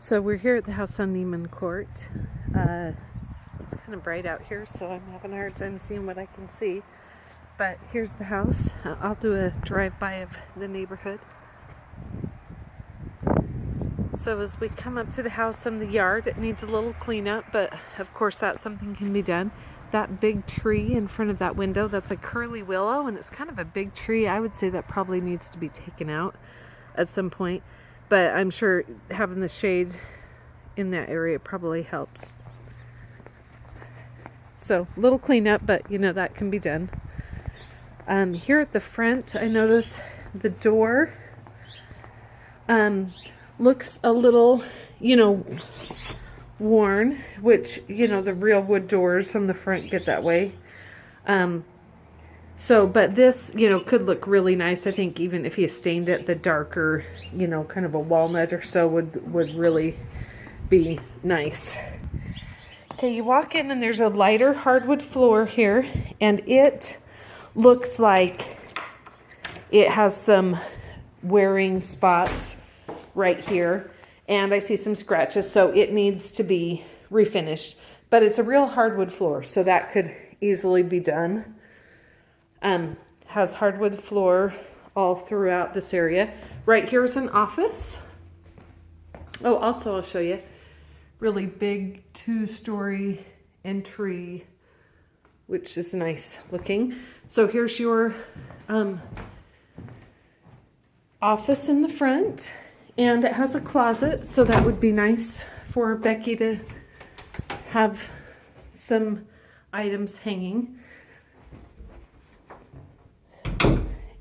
So we're here at the house on Niemann Court. It's kind of bright out here, so I'm having a hard time seeing what I can see. But here's the house. I'll do a drive-by of the neighborhood. So as we come up to the house in the yard, it needs a little cleanup, but of course that something can be done. That big tree in front of that window, that's a curly willow, and it's kind of a big tree. I would say that probably needs to be taken out at some point. But I'm sure having the shade in that area probably helps. So, little cleanup, but you know, that can be done. Here at the front, I notice the door looks a little, worn, which, the real wood doors from the front get that way. But this, could look really nice. I think even if you stained it the darker, kind of a walnut or so would really be nice. Okay, you walk in and there's a lighter hardwood floor here, and it looks like it has some wearing spots right here, and I see some scratches, so it needs to be refinished. But it's a real hardwood floor, so that could easily be done. Has hardwood floor all throughout this area. Right here is an office. Oh, also I'll show you. Really big 2-story entry, which is nice looking. So here's your office in the front, and it has a closet, so that would be nice for Becky to have some items hanging.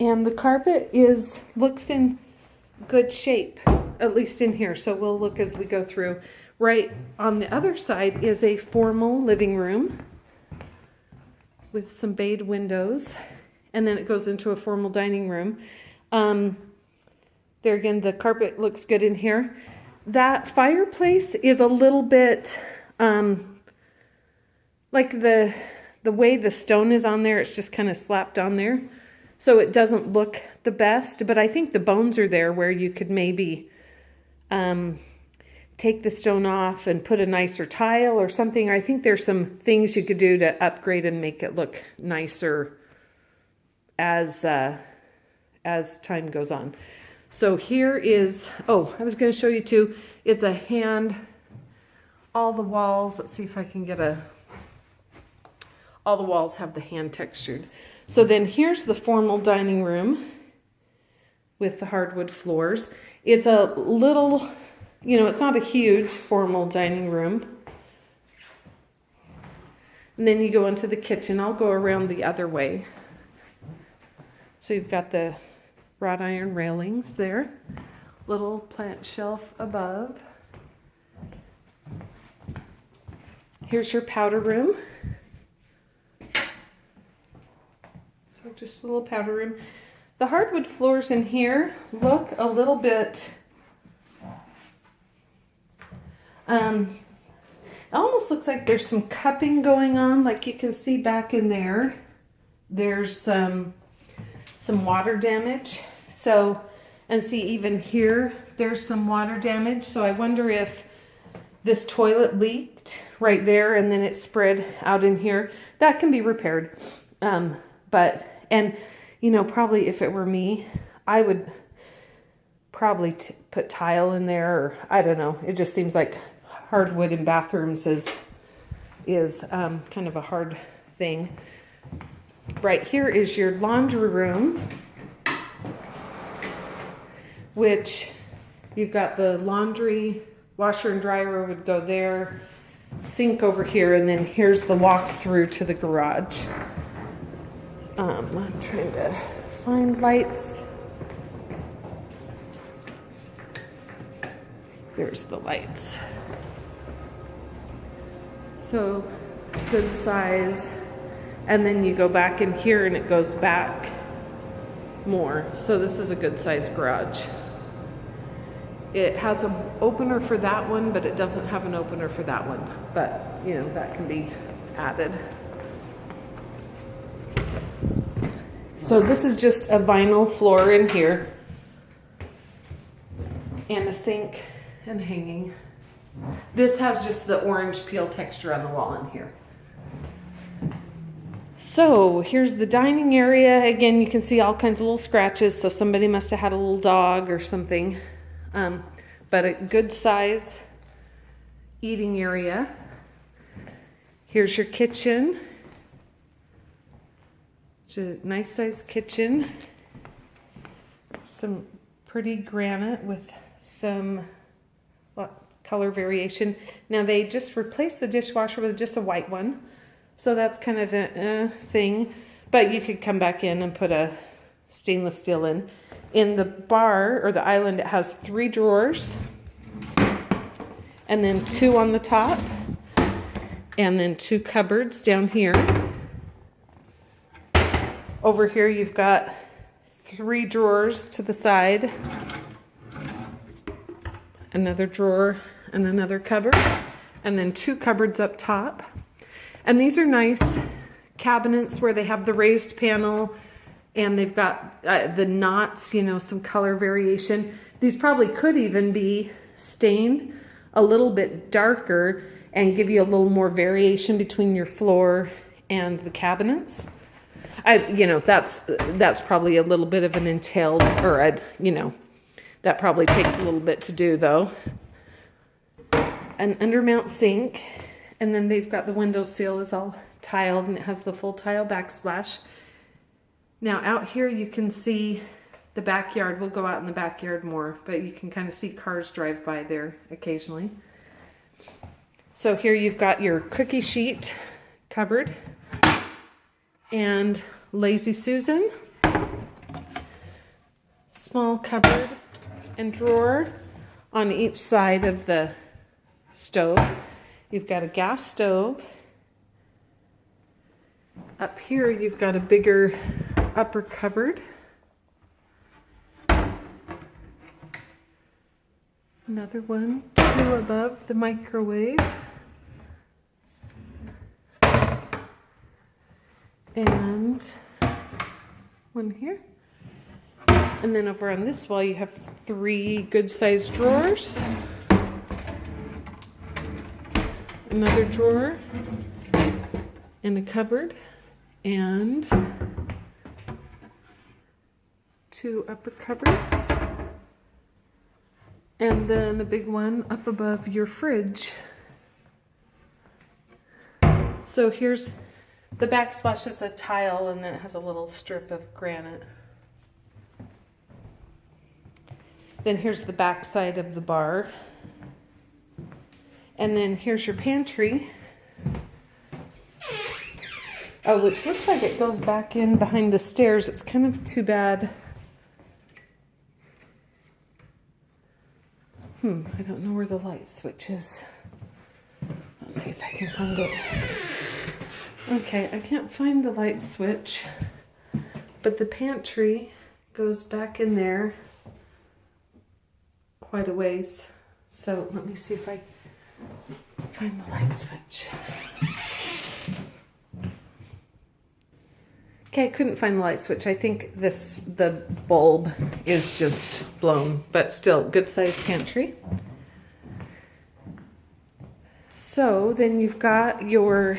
And the carpet looks in good shape, at least in here. So we'll look as we go through. Right on the other side is a formal living room with some bayed windows. And then it goes into a formal dining room. There again, the carpet looks good in here. That fireplace is a little bit like the way the stone is on there, it's just kind of slapped on there. So it doesn't look the best, but I think the bones are there where you could maybe take the stone off and put a nicer tile or something. I think there's some things you could do to upgrade and make it look nicer as time goes on. So here is, I was going to show you too, it's a hand, all the walls, let's see if I can get all the walls have the hand textured. So then here's the formal dining room with the hardwood floors. It's a little, it's not a huge formal dining room. And then you go into the kitchen. I'll go around the other way. So you've got the wrought iron railings there. Little plant shelf above. Here's your powder room. Just a little powder room. The hardwood floors in here look a little bit, it almost looks like there's some cupping going on. Like you can see back in there, there's some water damage. So, and see even here, there's some water damage. So I wonder if this toilet leaked right there and then it spread out in here. That can be repaired. Probably if it were me, I would probably put tile in there, or I don't know. It just seems like hardwood in bathrooms is kind of a hard thing. Right here is your laundry room, which you've got the laundry, washer and dryer would go there, sink over here, and then here's the walk through to the garage. I'm trying to find lights. There's the lights. So good size. And then you go back in here and it goes back more. So this is a good size garage. It has an opener for that one, but it doesn't have an opener for that one. But, that can be added. So this is just a vinyl floor in here, and a sink and hanging. This has just the orange peel texture on the wall in here. So here's the dining area. Again, you can see all kinds of little scratches, so somebody must have had a little dog or something. But a good size eating area. Here's your kitchen. It's a nice size kitchen. Some pretty granite with some color variation. Now they just replaced the dishwasher with just a white one. So that's kind of a thing. But you could come back in and put a stainless steel in. In the bar, or the island, it has 3 drawers. And then 2 on the top. And then 2 cupboards down here. Over here you've got 3 drawers to the side. Another drawer and another cupboard. And then 2 cupboards up top. And these are nice cabinets where they have the raised panel and they've got the knots, you know, some color variation. These probably could even be stained a little bit darker and give you a little more variation between your floor and the cabinets. You know, that's probably a little bit of an entailed, or you know, that probably takes a little bit to do though. An undermount sink. And then they've got the windowsill is all tiled and it has the full tile backsplash. Now out here you can see the backyard. We'll go out in the backyard more, but you can kind of see cars drive by there occasionally. So here you've got your cookie sheet cupboard and Lazy Susan. Small cupboard and drawer on each side of the stove. You've got a gas stove. Up here, you've got a bigger upper cupboard. Another one, 2 above the microwave. And one here. And then over on this wall, you have 3 good-sized drawers. Another drawer and a cupboard and 2 upper cupboards and then a big one up above your fridge. So here's the backsplash is a tile and then it has a little strip of granite. Then here's the back side of the bar. And then here's your pantry. Oh, which looks like it goes back in behind the stairs. It's kind of too bad. I don't know where the light switch is. Let's see if I can find it. Okay, I can't find the light switch, but the pantry goes back in there quite a ways. So let me see if I find the light switch. Okay, I couldn't find the light switch. I think the bulb is just blown, but still good sized pantry. So then you've got your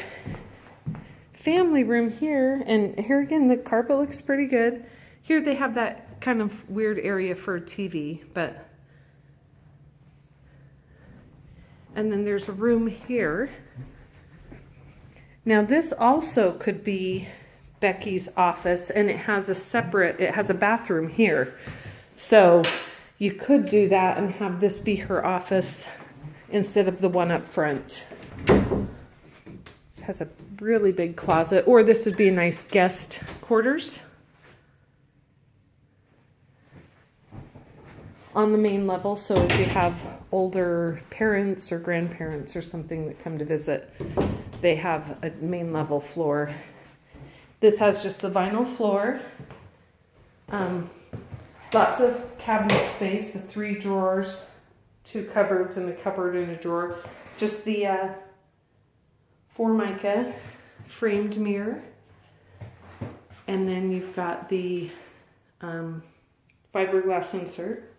family room here, and here again the carpet looks pretty good. Here they have that kind of weird area for a TV, but and then there's a room here. Now this also could be Becky's office, and it has a bathroom here. So you could do that and have this be her office instead of the one up front. This has a really big closet, or this would be a nice guest quarters. On the main level, so if you have older parents or grandparents or something that come to visit, they have a main level floor. This has just the vinyl floor. Lots of cabinet space, the 3 drawers, 2 cupboards and a cupboard and a drawer. Just the Formica framed mirror. And then you've got the fiberglass insert.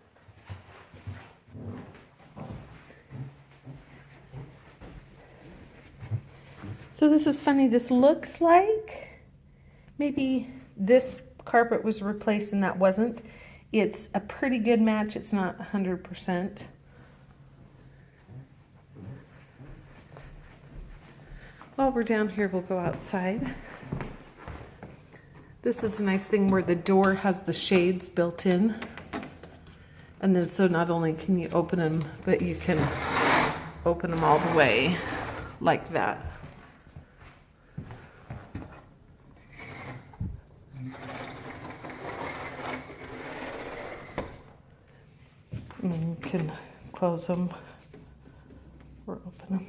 So this is funny. This looks like maybe this carpet was replaced and that wasn't. It's a pretty good match. It's not 100%. While we're down here, we'll go outside. This is a nice thing where the door has the shades built in. And then so not only can you open them, but you can open them all the way like that. And then you can close them or open them.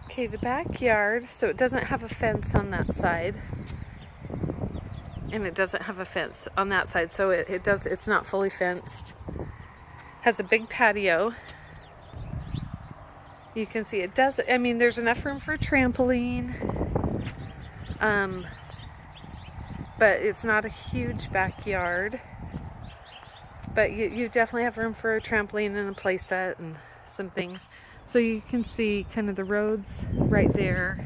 Okay, the backyard, so it doesn't have a fence on that side. And it doesn't have a fence on that side, so it's not fully fenced. Has a big patio. You can see it does, I mean, there's enough room for a trampoline. But it's not a huge backyard. But you definitely have room for a trampoline and a play set and some things. So you can see kind of the roads right there.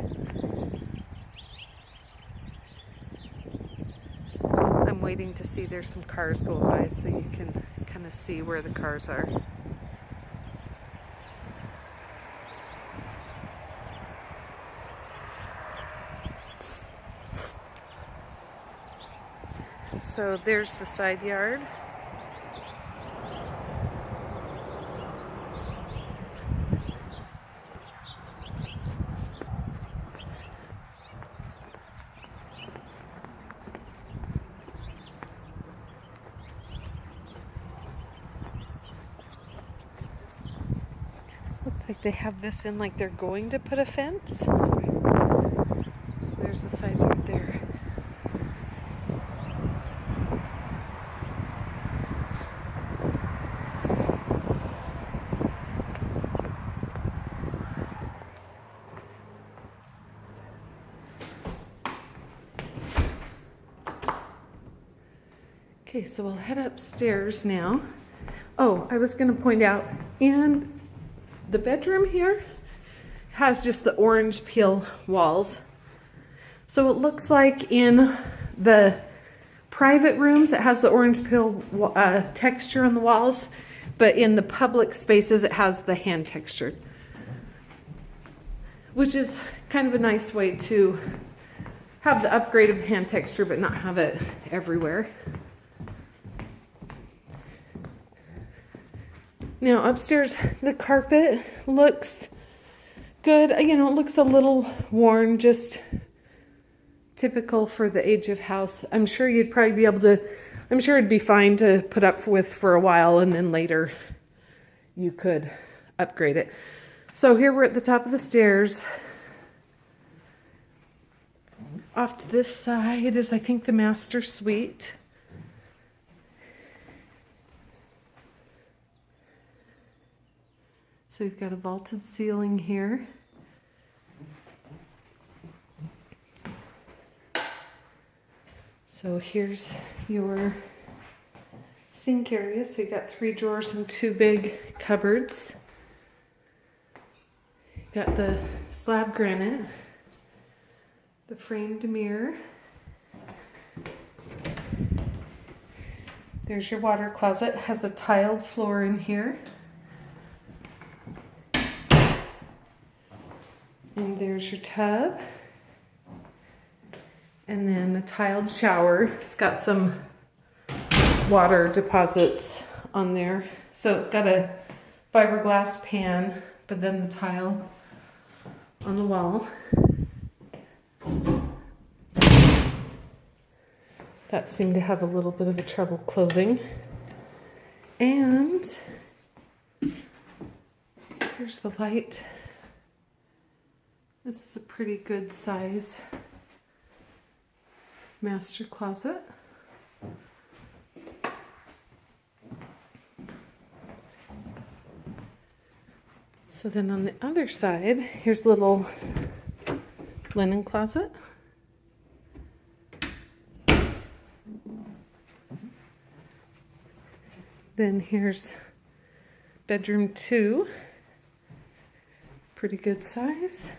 I'm waiting to see, there's some cars going by so you can kind of see where the cars are. So there's the side yard. Looks like they have this in like they're going to put a fence. So there's the side yard there. Okay, so we'll head upstairs now. Oh, I was going to point out, in the bedroom here has just the orange peel walls. So it looks like in the private rooms it has the orange peel texture on the walls, but in the public spaces it has the hand textured, which is kind of a nice way to have the upgrade of hand texture but not have it everywhere. Now upstairs, the carpet looks good. You know, it looks a little worn, just typical for the age of house. I'm sure you'd probably be able to, I'm sure it'd be fine to put up with for a while and then later you could upgrade it. So here we're at the top of the stairs. Off to this side is, I think, the master suite. So you've got a vaulted ceiling here. So here's your sink area. So you've got 3 drawers and 2 big cupboards. You've got the slab granite, the framed mirror. There's your water closet. Has a tiled floor in here. And there's your tub. And then a tiled shower. It's got some water deposits on there. So it's got a fiberglass pan, but then the tile on the wall. That seemed to have a little bit of a trouble closing. And here's the light. This is a pretty good size master closet. So then on the other side, here's a little linen closet. Then here's bedroom 2. Pretty good size.